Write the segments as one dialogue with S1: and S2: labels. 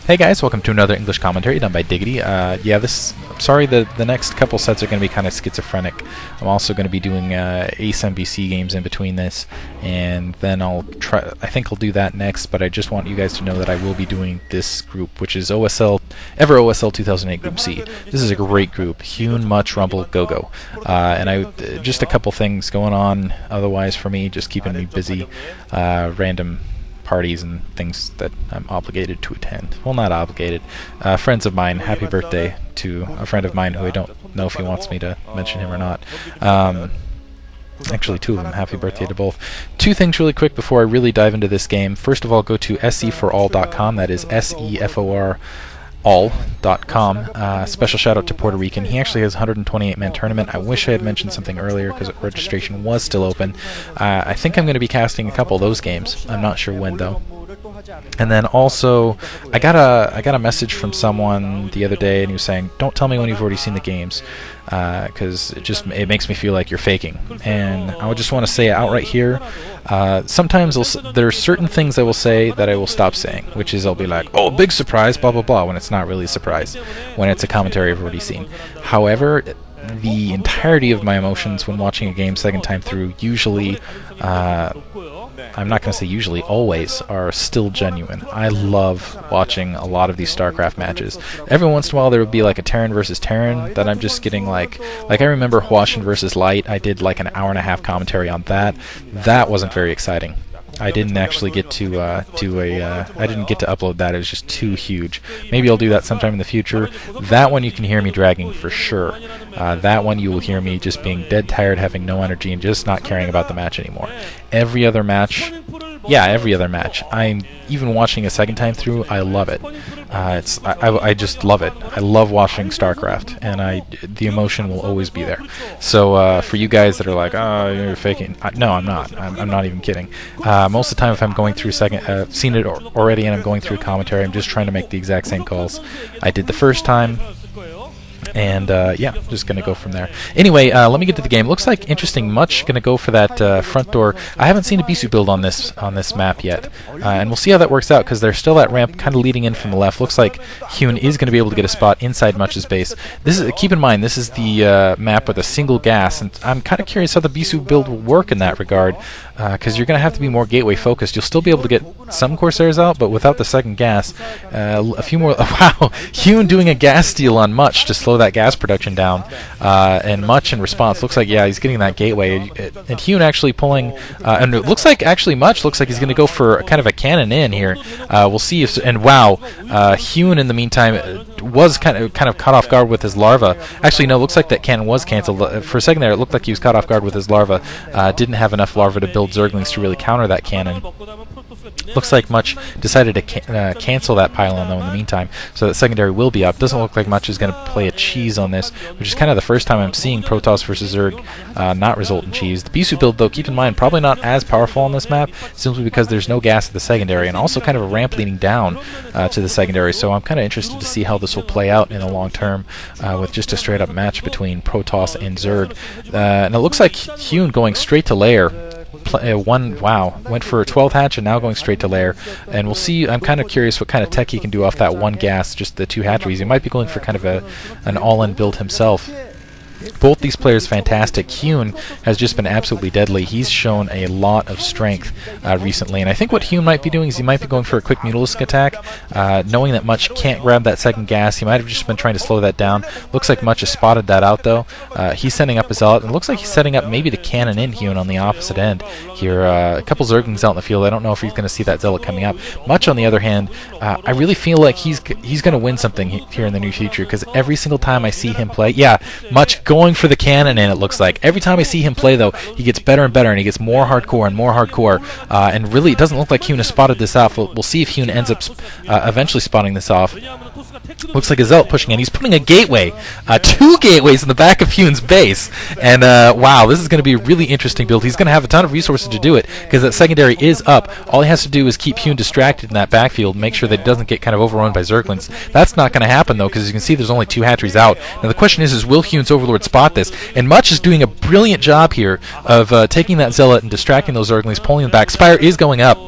S1: Hey guys, welcome to another English commentary done by Diggity. I'm sorry the next couple sets are going to be kind of schizophrenic. I'm also going to be doing Ace MBC games in between this, and then I think I'll do that next, but I just want you guys to know that I will be doing this group, which is OSL 2008 Group C. This is a great group. Hyun, Much, Rumble, Go-Go. And just a couple things going on otherwise for me, just keeping me busy, random parties and things that I'm obligated to attend. Well, not obligated. Friends of mine, happy birthday to a friend of mine who I don't know if he wants me to mention him or not. Actually, two of them. Happy birthday to both. Two things really quick before I really dive into this game. First of all, go to seforall.com. That is SEFOR all.com. Special shout out to Puerto Rican. He actually has a 128-man tournament. I wish I had mentioned something earlier because registration was still open. I think I'm going to be casting a couple of those games. I'm not sure when though. And then also, I got a message from someone the other day, and he was saying, "Don't tell me when you've already seen the games, because it makes me feel like you're faking." And I would just want to say it outright here. Sometimes there are certain things I will say that I will stop saying, which is I'll be like, "Oh, big surprise, blah blah blah," when it's not really a surprise, when it's a commentary I've already seen. However, the entirety of my emotions when watching a game second time through usually, I'm not going to say usually, always, are still genuine. I love watching a lot of these StarCraft matches. Every once in a while there would be like a Terran versus Terran that I'm just getting like I remember Hwangdo versus Light. I did like an hour-and-a-half commentary on that. That wasn't very exciting. I didn't actually get to I didn't get to upload that. It was just too huge. Maybe I'll do that sometime in the future. That one you can hear me dragging for sure. That one you will hear me just being dead tired, having no energy, and just not caring about the match anymore. Every other match, I'm even watching a second time through. I love it. I just love it. I love watching StarCraft, and the emotion will always be there. So for you guys that are like, "Oh, you're faking," no, I'm not. I'm not even kidding. Most of the time, if I'm going through seen it already, and I'm going through a commentary, I'm just trying to make the exact same calls I did the first time. And yeah, just gonna go from there. Anyway, let me get to the game. Looks like interesting. Much gonna go for that front door. I haven't seen a Bisu build on this map yet, and we'll see how that works out because there's still that ramp kind of leading in from the left. Looks like Hyun is gonna be able to get a spot inside Much's base. Keep in mind this is the map with a single gas, and I'm kind of curious how the Bisu build will work in that regard. Because you're going to have to be more gateway focused. You'll still be able to get some Corsairs out, but without the second gas, a few more. Wow, Hyun doing a gas steal on Much to slow that gas production down, and Much in response looks like he's getting that gateway, and Hyun actually pulling, and it looks like actually Much looks like he's going to go for kind of a cannon in here. We'll see if wow, Hyun in the meantime was kind of caught off guard with his larva. Actually, no, it looks like that cannon was canceled. For a second there, it looked like he was caught off guard with his larva. Didn't have enough larva to build zerglings to really counter that cannon. Looks like Much decided to cancel that pylon though in the meantime, so that secondary will be up. Doesn't look like Much is going to play a cheese on this, which is kind of the first time I'm seeing Protoss versus Zerg not result in cheese. The Bisu build though, keep in mind, probably not as powerful on this map, simply because there's no gas at the secondary, and also kind of a ramp leading down to the secondary, so I'm kind of interested to see how this will play out in the long term with just a straight up match between Protoss and Zerg. And it looks like Hyun going straight to lair. Went for a 12th hatch and now going straight to lair, and we'll see. I'm kind of curious what kind of tech he can do off that one gas, just the two hatcheries. He might be going for kind of an all-in build himself. Both these players fantastic. Hyun has just been absolutely deadly. He's shown a lot of strength recently, and I think what Hyun might be doing is he might be going for a quick Mutalisk attack, knowing that Much can't grab that second gas. He might have just been trying to slow that down. Looks like Much has spotted that out though. He's setting up his Zealot, and it looks like he's setting up maybe the cannon in Hyun on the opposite end here. A couple Zerglings out in the field. I don't know if he's going to see that Zealot coming up. Much on the other hand, I really feel like he's going to win something here in the near future, because every single time I see him play, Much going for the cannon in, it looks like. Every time I see him play though, he gets better and better, and he gets more hardcore and more hardcore, and really it doesn't look like Hyun has spotted this off. We'll see if Hyun ends up eventually spotting this off. Looks like a Zealot pushing in. He's putting a gateway, 2 gateways in the back of Hyun's base, and wow, this is going to be a really interesting build. He's going to have a ton of resources to do it, because that secondary is up. All he has to do is keep Hyun distracted in that backfield, make sure that he doesn't get kind of overrun by Zerglings. That's not going to happen though, because as you can see there's only 2 hatcheries out. Now the question is will Hyun's Overlord spot this? And Much is doing a brilliant job here of taking that Zealot and distracting those Zerglings, pulling them back. Spire is going up.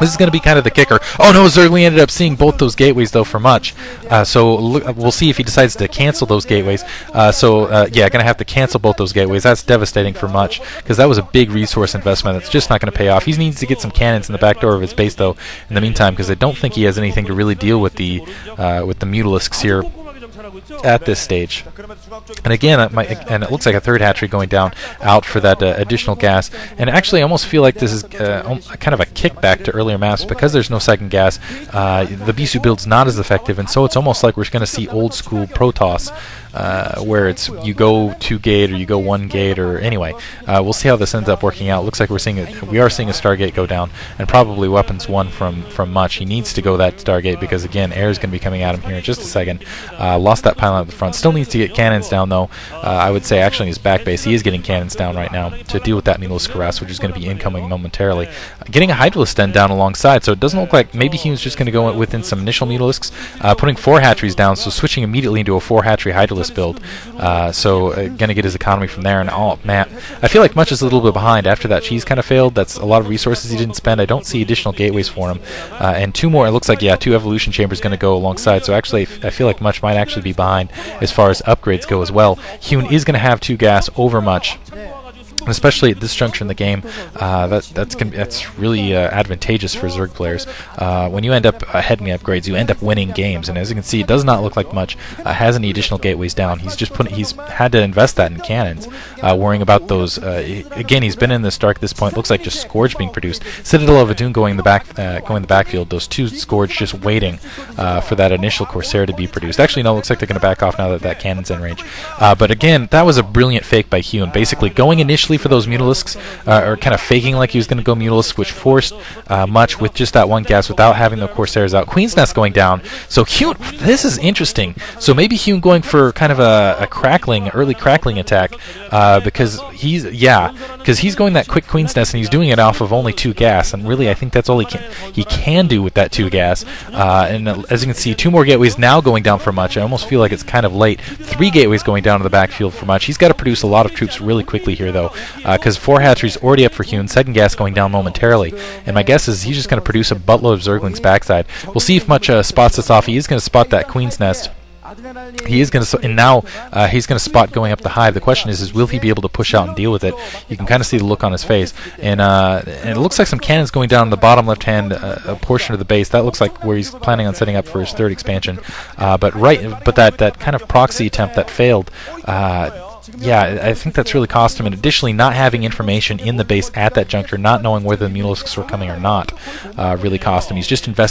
S1: This is going to be kind of the kicker. Oh no, Zergling ended up seeing both those gateways though for much. So we'll see if he decides to cancel those gateways. Yeah, going to have to cancel both those gateways. That's devastating for much, because that was a big resource investment. It's just not going to pay off. He needs to get some cannons in the back door of his base though in the meantime, because I don't think he has anything to really deal with the Mutalisks here at this stage. And again, and it looks like a third hatchery going down out for that additional gas. And actually, I almost feel like this is kind of a kickback to earlier maps, because there's no second gas. The Bisu build's not as effective, and so it's almost like we're going to see old school protoss, where it's you go 2 gate or you go 1 gate, or anyway. We'll see how this ends up working out. Looks like we are seeing a Stargate go down, and probably weapons 1 from Much. He needs to go that Stargate, because again, air is going to be coming at him here in just a second. Lost that pylon at the front. Still needs to get cannons down though. I would say actually in his back base he is getting cannons down right now to deal with that Mutalisk harass, which is going to be incoming momentarily. Getting a Hydralisk den down alongside, so it doesn't look like maybe he was just going to go within some initial Mutalisks, putting 4 hatcheries down, so switching immediately into a 4 hatchery Hydralisk build. Going to get his economy from there. And oh man, I feel like Much is a little bit behind after that cheese kind of failed. That's a lot of resources he didn't spend. I don't see additional gateways for him, and 2 more. It looks like 2 evolution chambers going to go alongside. So actually, I feel like Much might actually be behind as far as upgrades go as well. Hyun is going to have 2 gas over Much. And especially at this juncture in the game, that's really advantageous for Zerg players. When you end up ahead in the upgrades, you end up winning games. And as you can see, it does not look like Much has any additional gateways down. He's had to invest that in cannons, worrying about those. Again, he's been in the Stark at this point. Looks like just Scourge being produced. Citadel of Adun going in the backfield. Those 2 Scourge just waiting for that initial Corsair to be produced. Actually, no, it looks like they're going to back off now that that cannon's in range. But again, that was a brilliant fake by Hyun. Basically, going initially for those Mutalisks, or kind of faking like he was going to go Mutalisk, which forced Much with just that 1 gas without having the Corsairs out. Queen's Nest going down. So Hyun, this is interesting. So maybe Hyun going for kind of a early crackling attack, because he's going that quick Queen's Nest, and he's doing it off of only 2 gas, and really I think that's all he can do with that 2 gas. And as you can see, 2 more gateways now going down for Much. I almost feel like it's kind of late. 3 gateways going down to the backfield for Much. He's got to produce a lot of troops really quickly here though, because 4 hatcheries already up for Hyun, 2nd gas going down momentarily, and my guess is he's just going to produce a buttload of Zerglings backside. We'll see if Much spots this off. He is going to spot that Queen's Nest. He is going to, and now he's going to spot going up the hive. The question is will he be able to push out and deal with it? You can kind of see the look on his face, and it looks like some cannons going down in the bottom left-hand portion of the base. That looks like where he's planning on setting up for his 3rd expansion. But that kind of proxy attempt that failed. Yeah, I think that's really cost him, and additionally not having information in the base at that juncture, not knowing whether the Mutalisks were coming or not, really cost him. He's just invested